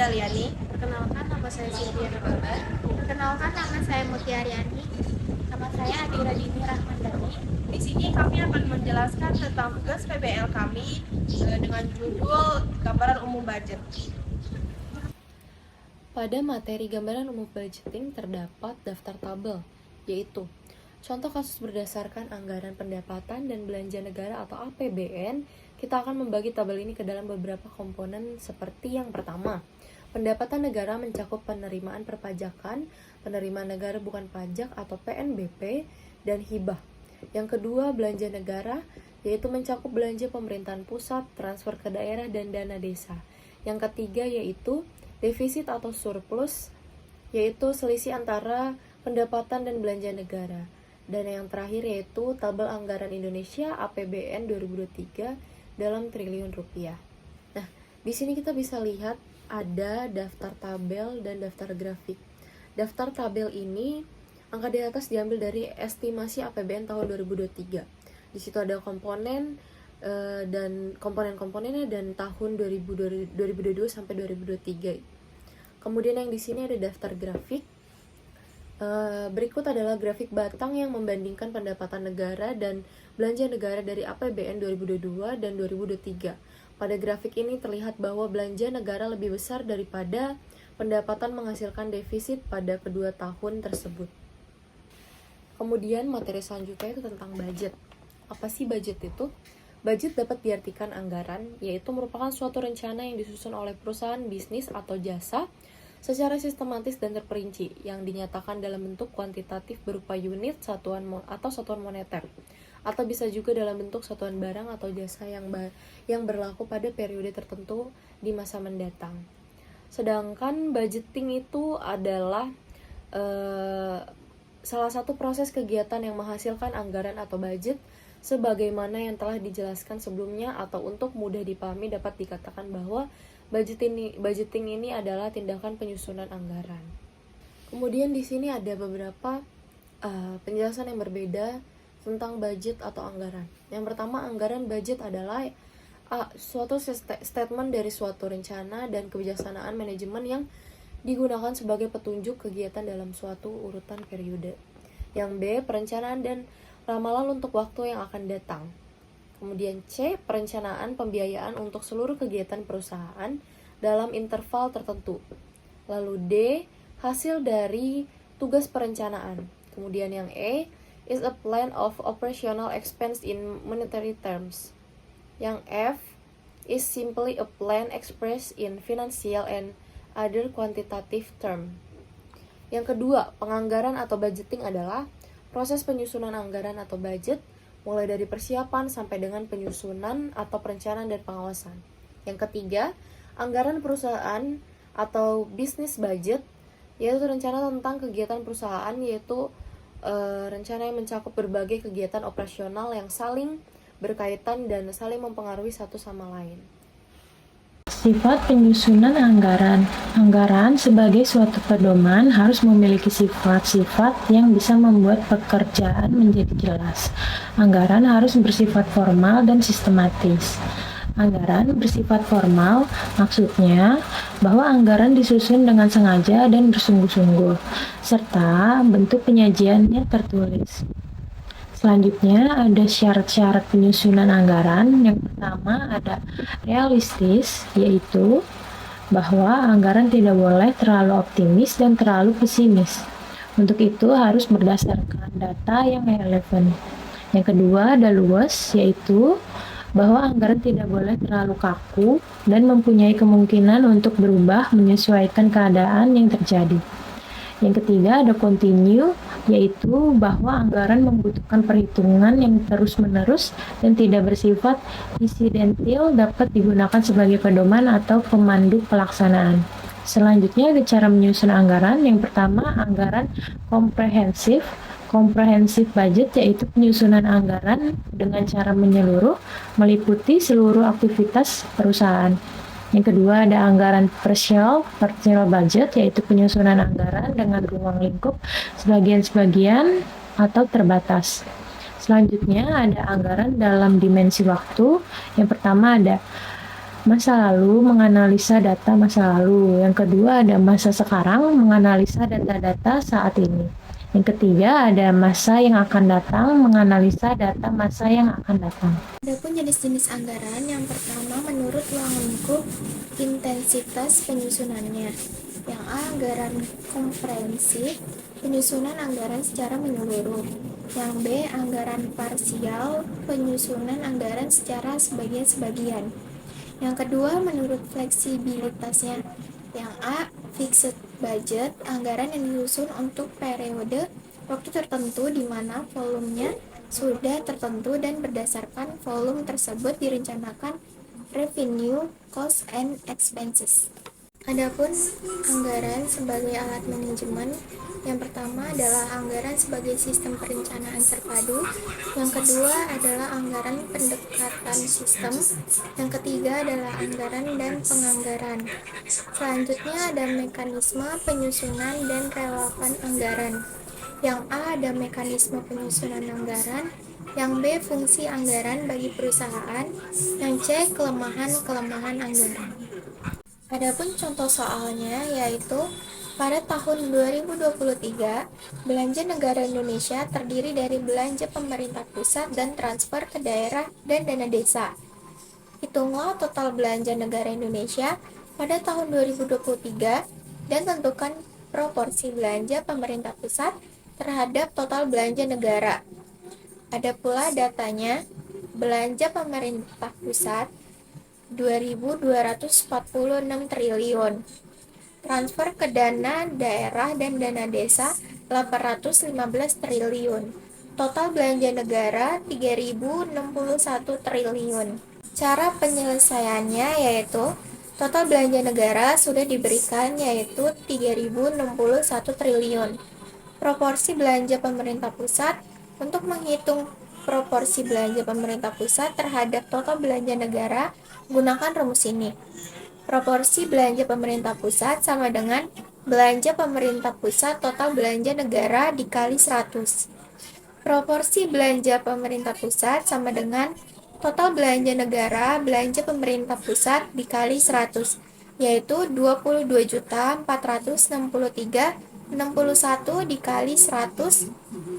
Galiani. Perkenalkan, nama saya Cynthia Nababan. Perkenalkan, nama saya Mutia Aryani. Nama saya Adira Dini Rahmandani. Di sini kami akan menjelaskan tentang tugas PBL kami dengan judul Gambaran Umum Budget. Pada materi gambaran umum budgeting terdapat daftar tabel, yaitu contoh kasus berdasarkan anggaran pendapatan dan belanja negara atau APBN. Kita akan membagi tabel ini ke dalam beberapa komponen seperti yang pertama. Pendapatan negara mencakup penerimaan perpajakan, penerimaan negara bukan pajak atau PNBP, dan hibah. Yang kedua, belanja negara, yaitu mencakup belanja pemerintahan pusat, transfer ke daerah, dan dana desa. Yang ketiga yaitu defisit atau surplus, yaitu selisih antara pendapatan dan belanja negara. Dan yang terakhir yaitu tabel anggaran Indonesia APBN 2023 dalam triliun rupiah. Nah, di sini kita bisa lihat ada daftar tabel dan daftar grafik. Daftar tabel ini angka di atas diambil dari estimasi APBN tahun 2023. Di situ ada komponen dan komponen-komponennya dan tahun 2022 sampai 2023. Kemudian yang di sini ada daftar grafik. Berikut adalah grafik batang yang membandingkan pendapatan negara dan belanja negara dari APBN 2022 dan 2023. Pada grafik ini terlihat bahwa belanja negara lebih besar daripada pendapatan menghasilkan defisit pada kedua tahun tersebut. Kemudian materi selanjutnya itu tentang budget. Apa sih budget itu? Budget dapat diartikan anggaran, yaitu merupakan suatu rencana yang disusun oleh perusahaan bisnis atau jasa secara sistematis dan terperinci, yang dinyatakan dalam bentuk kuantitatif berupa unit, satuan moneter, atau bisa juga dalam bentuk satuan barang atau jasa yang berlaku pada periode tertentu di masa mendatang. Sedangkan budgeting itu adalah salah satu proses kegiatan yang menghasilkan anggaran atau budget sebagaimana yang telah dijelaskan sebelumnya, atau untuk mudah dipahami dapat dikatakan bahwa budgeting ini adalah tindakan penyusunan anggaran. Kemudian di sini ada beberapa penjelasan yang berbeda tentang budget atau anggaran. Yang pertama, anggaran budget adalah suatu statement dari suatu rencana dan kebijaksanaan manajemen yang digunakan sebagai petunjuk kegiatan dalam suatu urutan periode. Yang B, perencanaan dan ramalan untuk waktu yang akan datang. Kemudian C, perencanaan pembiayaan untuk seluruh kegiatan perusahaan dalam interval tertentu. Lalu D, hasil dari tugas perencanaan. Kemudian yang E, is a plan of operational expense in monetary terms. Yang F, is simply a plan expressed in financial and other quantitative term. Yang kedua, penganggaran atau budgeting adalah proses penyusunan anggaran atau budget mulai dari persiapan sampai dengan penyusunan atau perencanaan dan pengawasan. Yang ketiga, anggaran perusahaan atau business budget, yaitu rencana tentang kegiatan perusahaan, yaitu rencana yang mencakup berbagai kegiatan operasional yang saling berkaitan dan saling mempengaruhi satu sama lain. Sifat penyusunan anggaran. Anggaran sebagai suatu pedoman harus memiliki sifat-sifat yang bisa membuat pekerjaan menjadi jelas. Anggaran harus bersifat formal dan sistematis. Anggaran bersifat formal maksudnya bahwa anggaran disusun dengan sengaja dan bersungguh-sungguh, serta bentuk penyajiannya tertulis. Selanjutnya ada syarat-syarat penyusunan anggaran. Yang pertama ada realistis, yaitu bahwa anggaran tidak boleh terlalu optimis dan terlalu pesimis. Untuk itu harus berdasarkan data yang relevan. Yang kedua ada luas, yaitu bahwa anggaran tidak boleh terlalu kaku dan mempunyai kemungkinan untuk berubah menyesuaikan keadaan yang terjadi. Yang ketiga ada continue, yaitu bahwa anggaran membutuhkan perhitungan yang terus-menerus dan tidak bersifat insidental, dapat digunakan sebagai pedoman atau pemandu pelaksanaan. Selanjutnya ada cara menyusun anggaran. Yang pertama, anggaran komprehensif. Komprehensif budget yaitu penyusunan anggaran dengan cara menyeluruh, meliputi seluruh aktivitas perusahaan. Yang kedua ada anggaran partial budget, yaitu penyusunan anggaran dengan ruang lingkup sebagian-sebagian atau terbatas. Selanjutnya ada anggaran dalam dimensi waktu. Yang pertama ada Masa lalu menganalisa data masa lalu. Yang kedua ada masa sekarang menganalisa data-data saat ini. Yang ketiga ada masa yang akan datang menganalisa data masa yang akan datang. Adapun jenis-jenis anggaran, yang pertama menurut ruang lingkup intensitas penyusunannya. Yang A, anggaran komprehensif, penyusunan anggaran secara menyeluruh. Yang B, anggaran parsial, penyusunan anggaran secara sebagian-sebagian. Yang kedua, menurut fleksibilitasnya. Yang A, fixed budget, anggaran yang disusun untuk periode waktu tertentu di mana volumenya sudah tertentu dan berdasarkan volume tersebut direncanakan revenue, cost, and expenses. Adapun anggaran sebagai alat manajemen, yang pertama adalah anggaran sebagai sistem perencanaan terpadu, yang kedua adalah anggaran pendekatan sistem, yang ketiga adalah anggaran dan penganggaran. Selanjutnya ada mekanisme penyusunan dan relevan anggaran. Yang A ada mekanisme penyusunan anggaran, yang B fungsi anggaran bagi perusahaan, yang C kelemahan-kelemahan anggaran. Adapun contoh soalnya yaitu pada tahun 2023, belanja negara Indonesia terdiri dari belanja pemerintah pusat dan transfer ke daerah dan dana desa. Hitunglah total belanja negara Indonesia pada tahun 2023 dan tentukan proporsi belanja pemerintah pusat terhadap total belanja negara. Ada pula datanya, belanja pemerintah pusat 2.246 triliun, transfer ke dana daerah dan dana desa 815 triliun, total belanja negara 3.061 triliun. Cara penyelesaiannya yaitu total belanja negara sudah diberikan yaitu 3.061 triliun. Proporsi belanja pemerintah pusat, untuk menghitung proporsi belanja pemerintah pusat terhadap total belanja negara, gunakan rumus ini. Proporsi belanja pemerintah pusat sama dengan belanja pemerintah pusat total belanja negara dikali 100. Proporsi belanja pemerintah pusat sama dengan total belanja negara belanja pemerintah pusat dikali 100, yaitu 22.463.61 dikali 100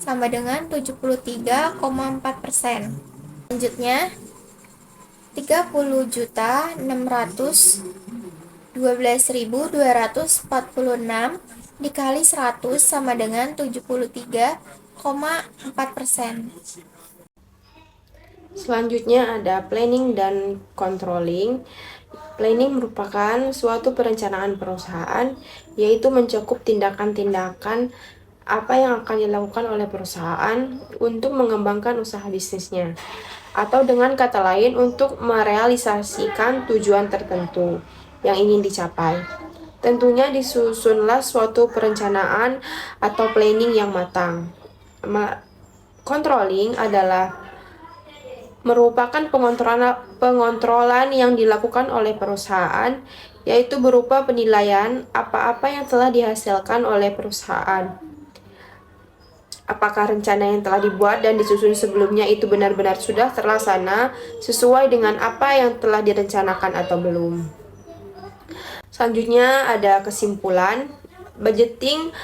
sama dengan 73,4%. Selanjutnya 30.612.246 dikali 100 sama dengan 73,4%. Selanjutnya ada planning dan controlling. Planning merupakan suatu perencanaan perusahaan, yaitu mencakup tindakan-tindakan apa yang akan dilakukan oleh perusahaan untuk mengembangkan usaha bisnisnya, atau dengan kata lain untuk merealisasikan tujuan tertentu yang ingin dicapai. Tentunya disusunlah suatu perencanaan atau planning yang matang. Controlling adalah merupakan pengontrolan yang dilakukan oleh perusahaan, yaitu berupa penilaian apa-apa yang telah dihasilkan oleh perusahaan. Apakah rencana yang telah dibuat dan disusun sebelumnya itu benar-benar sudah terlaksana sesuai dengan apa yang telah direncanakan atau belum. Selanjutnya ada kesimpulan. Budgeting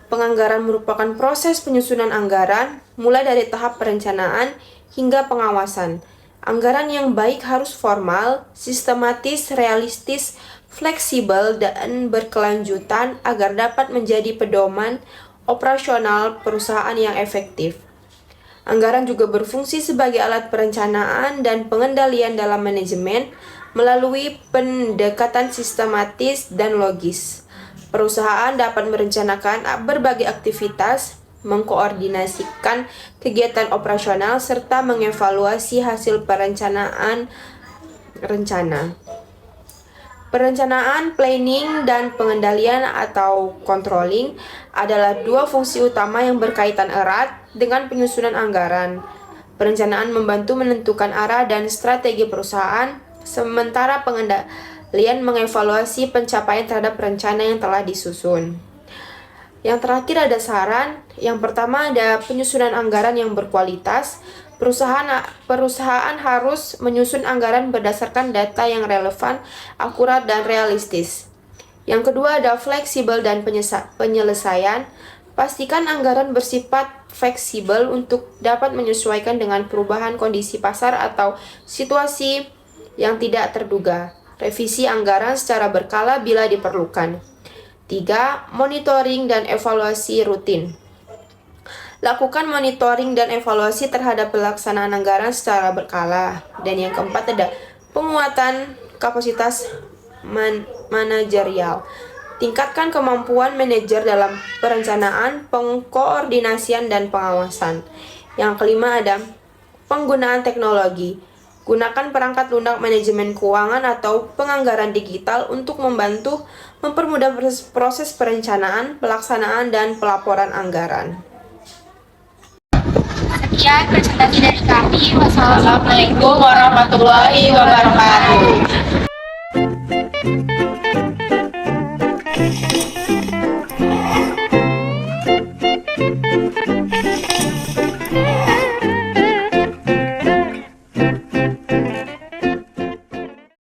penganggaran merupakan proses penyusunan anggaran mulai dari tahap perencanaan hingga pengawasan. Anggaran yang baik harus formal, sistematis, realistis, fleksibel, dan berkelanjutan agar dapat menjadi pedoman operasional perusahaan yang efektif. Anggaran juga berfungsi sebagai alat perencanaan dan pengendalian dalam manajemen melalui pendekatan sistematis dan logis. Perusahaan dapat merencanakan berbagai aktivitas, mengkoordinasikan kegiatan operasional, serta mengevaluasi hasil perencanaan rencana. Perencanaan, planning, dan pengendalian atau controlling adalah dua fungsi utama yang berkaitan erat dengan penyusunan anggaran. Perencanaan membantu menentukan arah dan strategi perusahaan, sementara pengendalian mengevaluasi pencapaian terhadap rencana yang telah disusun. Yang terakhir ada saran. Yang pertama ada penyusunan anggaran yang berkualitas. Perusahaan harus menyusun anggaran berdasarkan data yang relevan, akurat, dan realistis. Yang kedua ada fleksibel dan penyelesaian. Pastikan anggaran bersifat fleksibel untuk dapat menyesuaikan dengan perubahan kondisi pasar atau situasi yang tidak terduga. Revisi anggaran secara berkala bila diperlukan. 3. Monitoring dan evaluasi rutin. Lakukan monitoring dan evaluasi terhadap pelaksanaan anggaran secara berkala. Dan yang keempat ada penguatan kapasitas manajerial. Tingkatkan kemampuan manajer dalam perencanaan, pengkoordinasian, dan pengawasan. Yang kelima ada penggunaan teknologi. Gunakan perangkat lunak manajemen keuangan atau penganggaran digital untuk mempermudah proses perencanaan, pelaksanaan, dan pelaporan anggaran. Sekian presentasi dari kami. Wassalamualaikum warahmatullahi wabarakatuh.